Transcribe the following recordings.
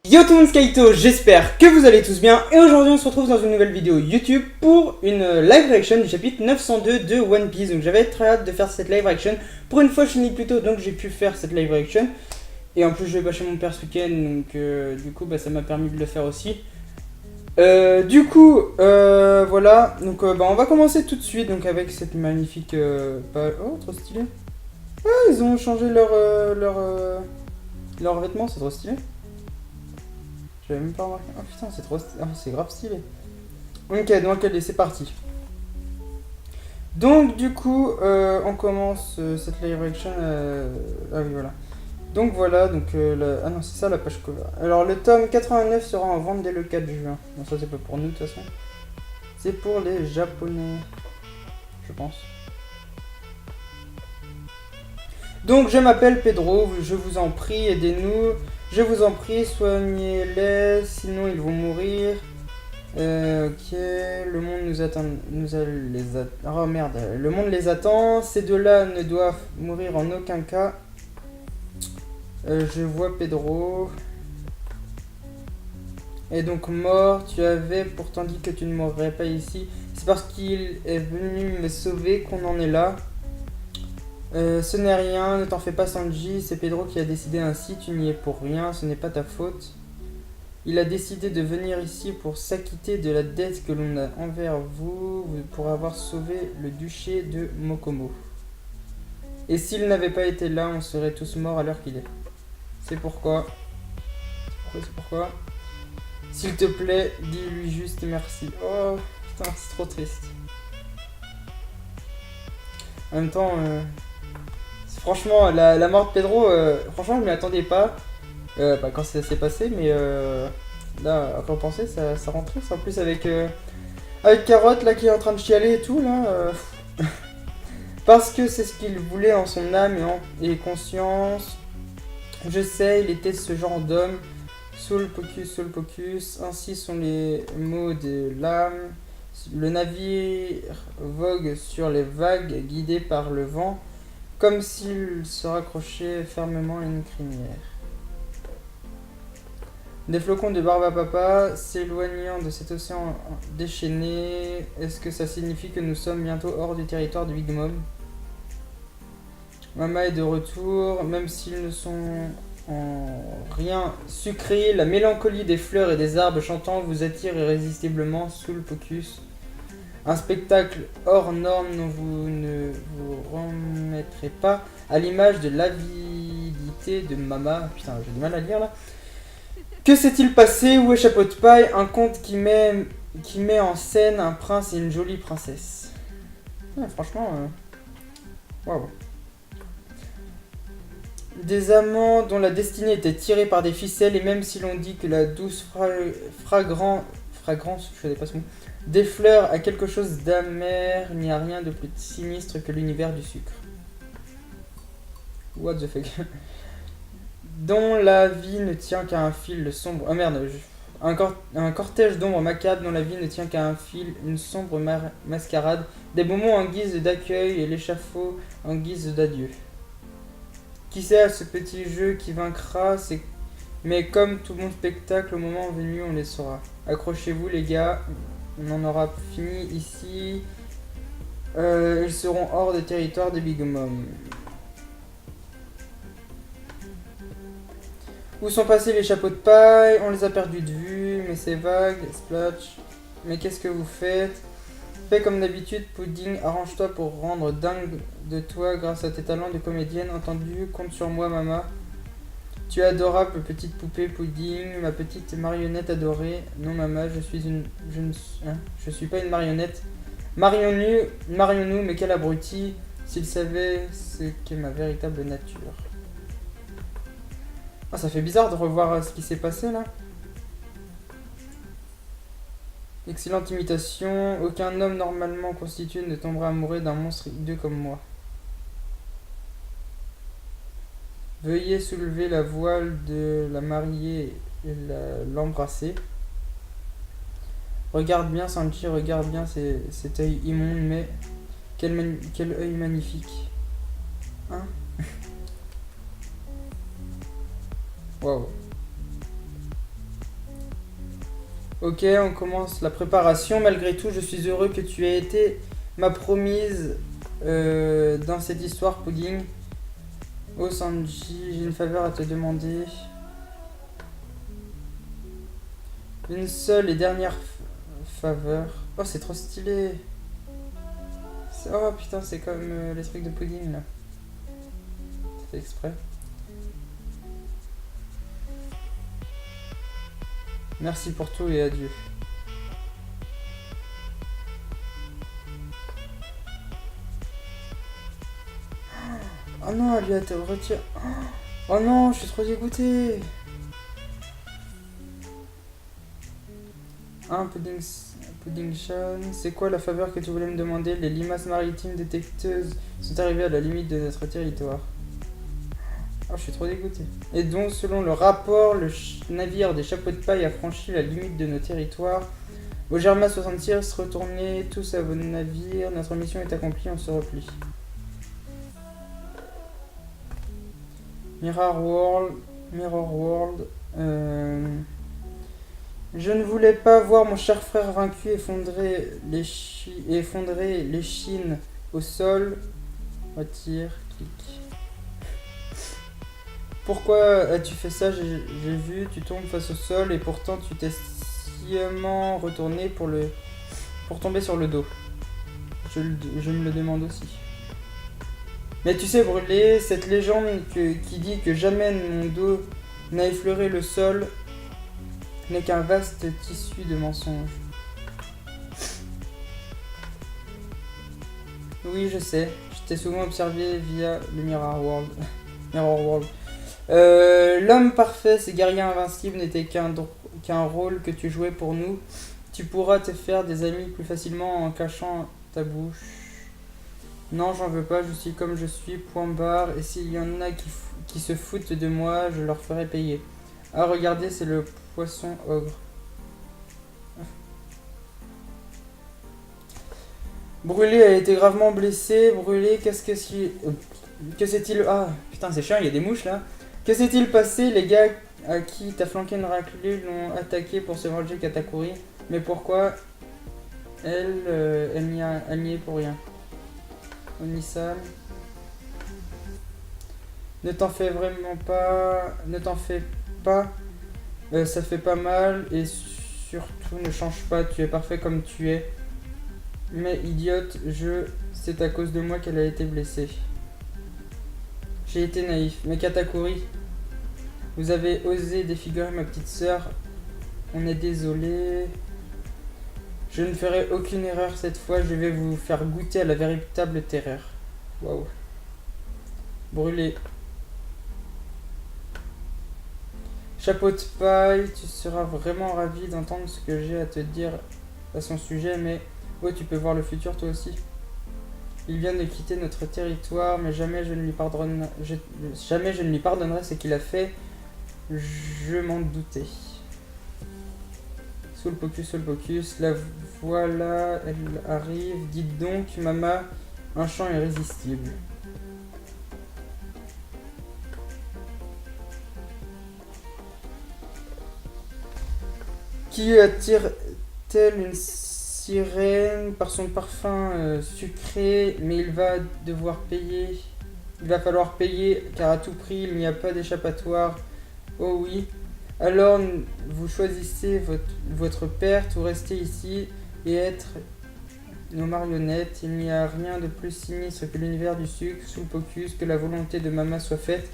Yo tout le monde, Skyto, j'espère que vous allez tous bien et aujourd'hui on se retrouve dans une nouvelle vidéo YouTube pour une live reaction du chapitre 902 de One Piece. Donc j'avais très hâte de faire cette live reaction, pour une fois je finis plus tôt donc j'ai pu faire cette live reaction. Et en plus je vais bâcher mon père ce week-end donc du coup ça m'a permis de le faire aussi. Voilà, donc on va commencer tout de suite donc avec cette magnifique oh trop stylé. Ah ils ont changé leurs vêtements, c'est trop stylé. J'avais même pas remarqué. Oh putain, c'est trop stylé. Oh, c'est grave stylé. Ok, donc allez, c'est parti. Donc du coup, on commence cette live reaction. Ah oui, voilà. Donc voilà, donc ah non, c'est ça la page cover. Alors le tome 89 sera en vente dès le 4 juin. Bon, ça c'est pas pour nous de toute façon. C'est pour les Japonais, je pense. Donc je m'appelle Pedro, je vous en prie, aidez-nous. Je vous en prie, soignez-les, sinon ils vont mourir. Ok, le monde nous attend. Oh merde, le monde les attend. Ces deux-là ne doivent mourir en aucun cas. Je vois Pedro. Et donc mort, tu avais pourtant dit que tu ne mourrais pas ici. C'est parce qu'il est venu me sauver qu'on en est là. Ce n'est rien, ne t'en fais pas Sanji, c'est Pedro qui a décidé ainsi, tu n'y es pour rien, ce n'est pas ta faute. Il a décidé de venir ici pour s'acquitter de la dette que l'on a envers vous, pour avoir sauvé le duché de Mokomo. Et s'il n'avait pas été là, on serait tous morts à l'heure qu'il est. C'est pourquoi... C'est pourquoi... S'il te plaît, dis-lui juste merci. Oh, putain, c'est trop triste. En même temps... Franchement, la mort de Pedro, franchement, je m'y attendais pas. Quand ça s'est passé, mais là, à repenser, ça rend triste. En plus, avec Carotte, là, qui est en train de chialer et tout, là. Parce que c'est ce qu'il voulait en son âme et conscience. Je sais, il était ce genre d'homme. Soul Pocus, ainsi sont les mots de l'âme. Le navire vogue sur les vagues, guidé par le vent. Comme s'il se raccrochait fermement à une crinière. Des flocons de barbe à papa s'éloignant de cet océan déchaîné. Est-ce que ça signifie que nous sommes bientôt hors du territoire de Big Mom? Mama est de retour, même s'ils ne sont en rien sucrés. La mélancolie des fleurs et des arbres chantants vous attire irrésistiblement sous le Pocus. Un spectacle hors norme dont vous ne vous remettrez pas, à l'image de l'avidité de Mama. Putain, j'ai du mal à lire là. Que s'est-il passé? Où est Chapeau de paille? Un conte qui met en scène un prince et une jolie princesse. Ouais, franchement, waouh. Des amants dont la destinée était tirée par des ficelles, et même si l'on dit que la douce fragrance, je connais pas ce mot, des fleurs a quelque chose d'amer, il n'y a rien de plus sinistre que l'univers du sucre. What the fuck. Dont la vie ne tient qu'à un fil sombre. Oh merde, un cortège d'ombres macabres dont la vie ne tient qu'à un fil, une sombre mascarade, des bonbons en guise d'accueil et l'échafaud en guise d'adieu. Qui sait à ce petit jeu qui vaincra, mais comme tout bon spectacle, au moment venu, on les saura. Accrochez-vous les gars. On en aura fini ici. Ils seront hors des territoires de Big Mom. Où sont passés les chapeaux de paille? On les a perdus de vue, mais c'est vague. Splash. Mais qu'est-ce que vous faites? Fais comme d'habitude, Pudding. Arrange-toi pour rendre dingue de toi grâce à tes talents de comédienne. Entendu? Compte sur moi, Mama. Tu es adorable, petite poupée Pudding, ma petite marionnette adorée. Non, Mama, je suis pas une marionnette. Marions-nous, mais quel abruti, s'il savait ce qu'est ma véritable nature. Ah, ça fait bizarre de revoir ce qui s'est passé là. Excellente imitation. Aucun homme normalement constitué ne tombera amoureux d'un monstre hideux comme moi. Veuillez soulever la voile de la mariée et l'embrasser. Regarde bien, Sanji, regarde bien cet œil immonde, mais quel œil magnifique. Hein? Waouh. Ok, on commence la préparation. Malgré tout, je suis heureux que tu aies été ma promise dans cette histoire, Pudding. Oh Sanji, j'ai une faveur à te demander. Une seule et dernière faveur. Oh, c'est trop stylé. Oh putain, c'est comme les trucs de Pudding là. C'est fait exprès. Merci pour tout et adieu. Oh non, elle lui a retiré. Oh non, je suis trop dégoûté. Pudding Chan, c'est quoi la faveur que tu voulais me demander? Les limaces maritimes détecteuses sont arrivées à la limite de notre territoire. Oh, je suis trop dégoûté. Et donc, selon le rapport, le navire des chapeaux de paille a franchi la limite de nos territoires. Au Germa 66, retournez tous à vos navires. Notre mission est accomplie, on se replie. Mirror World. Je ne voulais pas voir mon cher frère vaincu effondrer les Chines au sol. Retire, clic. Pourquoi as-tu fait ça? J'ai vu, tu tombes face au sol et pourtant tu t'es sciemment retourné pour tomber sur le dos. Je me le demande aussi. Mais tu sais, Brûlé, cette légende qui dit que jamais mon dos n'a effleuré le sol n'est qu'un vaste tissu de mensonges. Oui, je sais. Je t'ai souvent observé via le Mirror World. L'homme parfait, ces guerriers invincibles n'était qu'un rôle que tu jouais pour nous. Tu pourras te faire des amis plus facilement en cachant ta bouche. Non, j'en veux pas, je suis comme je suis, point barre. Et s'il y en a qui se foutent de moi, je leur ferai payer. Ah, regardez, c'est le poisson ogre. Brûlé a été gravement blessé. Brûlé, que s'est-il... Ah, putain, c'est chiant, il y a des mouches là. Que s'est-il passé? Les gars à qui t'as flanqué une raclée l'ont attaqué pour se venger Katakuri. Mais pourquoi elle n'y est pour rien. Onisan. Ne t'en fais pas. Ça fait pas mal. Et surtout, ne change pas. Tu es parfait comme tu es. Mais idiote, c'est à cause de moi qu'elle a été blessée. J'ai été naïf. Mais Katakuri, vous avez osé défigurer ma petite sœur. On est désolé. Je ne ferai aucune erreur cette fois. Je vais vous faire goûter à la véritable terreur. Waouh. Brûlé. Chapeau de paille, tu seras vraiment ravi d'entendre ce que j'ai à te dire à son sujet, mais oh, tu peux voir le futur toi aussi. Il vient de quitter notre territoire, mais jamais je ne lui pardonnerai ce qu'il a fait. Je m'en doutais. Soul Pocus, la voilà, elle arrive. Dites donc, Mama, un chant irrésistible. Qui attire-t-elle une sirène par son parfum sucré, mais il va falloir payer, car à tout prix, il n'y a pas d'échappatoire. Oh oui. Alors, vous choisissez votre père, ou restez ici et être nos marionnettes. Il n'y a rien de plus sinistre que l'univers du sucre, sous le Pocus, que la volonté de Mama soit faite.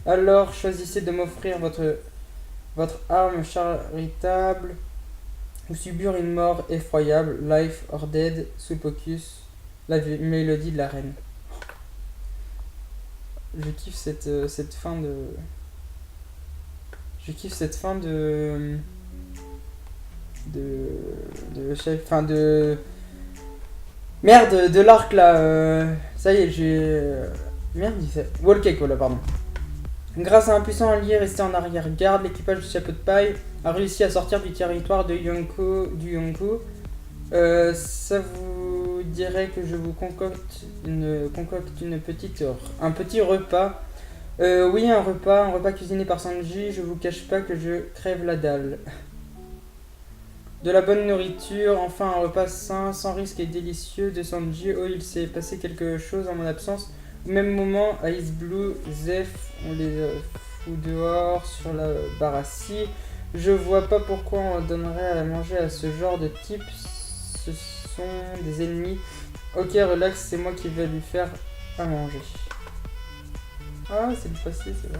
Alors, choisissez de m'offrir votre arme charitable ou subir une mort effroyable, life or dead, sous Pocus, la mélodie de la reine. Je kiffe cette fin de... Je kiffe cette fin de merde de l'arc là. Ça y est, j'ai merde, il fait Wallcake, voilà, pardon. Grâce à un puissant allié resté en arrière-garde, l'équipage du chapeau de paille a réussi à sortir du territoire de Yonko. Ça vous dirait que je vous concocte un petit repas. Oui, un repas cuisiné par Sanji. Je vous cache pas que je crève la dalle. De la bonne nourriture, enfin un repas sain, sans risque et délicieux de Sanji. Oh, il s'est passé quelque chose en mon absence. Au même moment, Ice Blue, Zeph, on les fout dehors sur la barassie. Je vois pas pourquoi on donnerait à manger à ce genre de type. Ce sont des ennemis. Ok, relax, c'est moi qui vais lui faire à manger. Ah, c'est le passé, c'est vrai.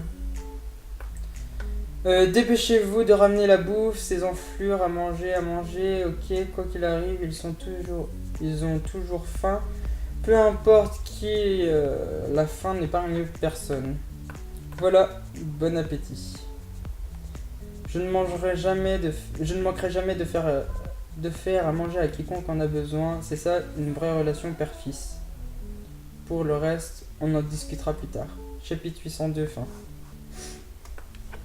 Dépêchez-vous de ramener la bouffe, ces enflures à manger, ok, quoi qu'il arrive, ils ont toujours faim. Peu importe qui, la faim n'est pas un mieux personne. Voilà, bon appétit. Je ne manquerai jamais de faire à manger à quiconque en a besoin. C'est ça, une vraie relation père-fils. Pour le reste, on en discutera plus tard. Chapitre 802, fin.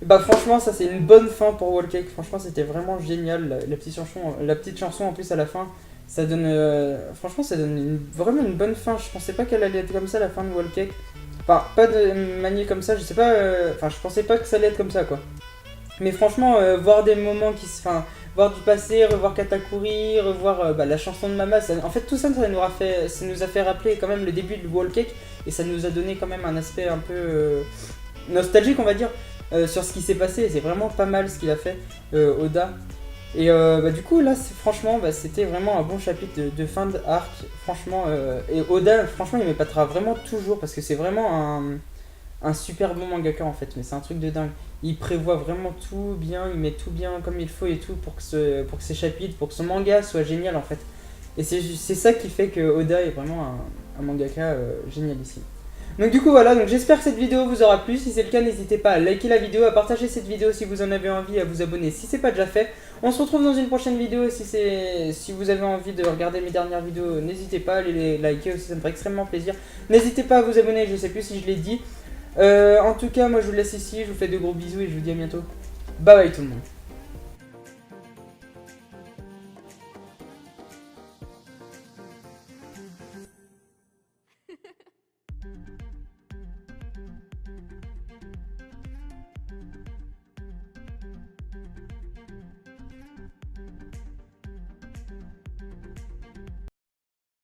Bah franchement ça c'est une bonne fin pour Wall Cake, franchement c'était vraiment génial, la petite chanson en plus à la fin, ça donne, franchement ça donne vraiment une bonne fin, je pensais pas qu'elle allait être comme ça la fin de Wall Cake, enfin pas de manière comme ça, je sais pas, enfin je pensais pas que ça allait être comme ça quoi, mais franchement voir des moments enfin voir du passé, revoir Katakuri, revoir la chanson de Mama, en fait tout ça ça nous a fait rappeler quand même le début de Wall Cake, et ça nous a donné quand même un aspect un peu nostalgique on va dire, sur ce qui s'est passé. C'est vraiment pas mal ce qu'il a fait, Oda. Et du coup, là, franchement, c'était vraiment un bon chapitre de fin d'arc. Franchement, et Oda, franchement, il m'épatera vraiment toujours parce que c'est vraiment un super bon mangaka en fait. Mais c'est un truc de dingue. Il prévoit vraiment tout bien, il met tout bien comme il faut et tout pour que ces chapitres, pour que ce manga soit génial en fait. Et c'est ça qui fait que Oda est vraiment un mangaka génialissime. Donc du coup voilà, donc j'espère que cette vidéo vous aura plu, si c'est le cas n'hésitez pas à liker la vidéo, à partager cette vidéo si vous en avez envie, à vous abonner si c'est pas déjà fait. On se retrouve dans une prochaine vidéo, et si vous avez envie de regarder mes dernières vidéos, n'hésitez pas à les liker aussi, ça me ferait extrêmement plaisir. N'hésitez pas à vous abonner, je sais plus si je l'ai dit. En tout cas, moi je vous laisse ici, je vous fais de gros bisous et je vous dis à bientôt. Bye bye tout le monde.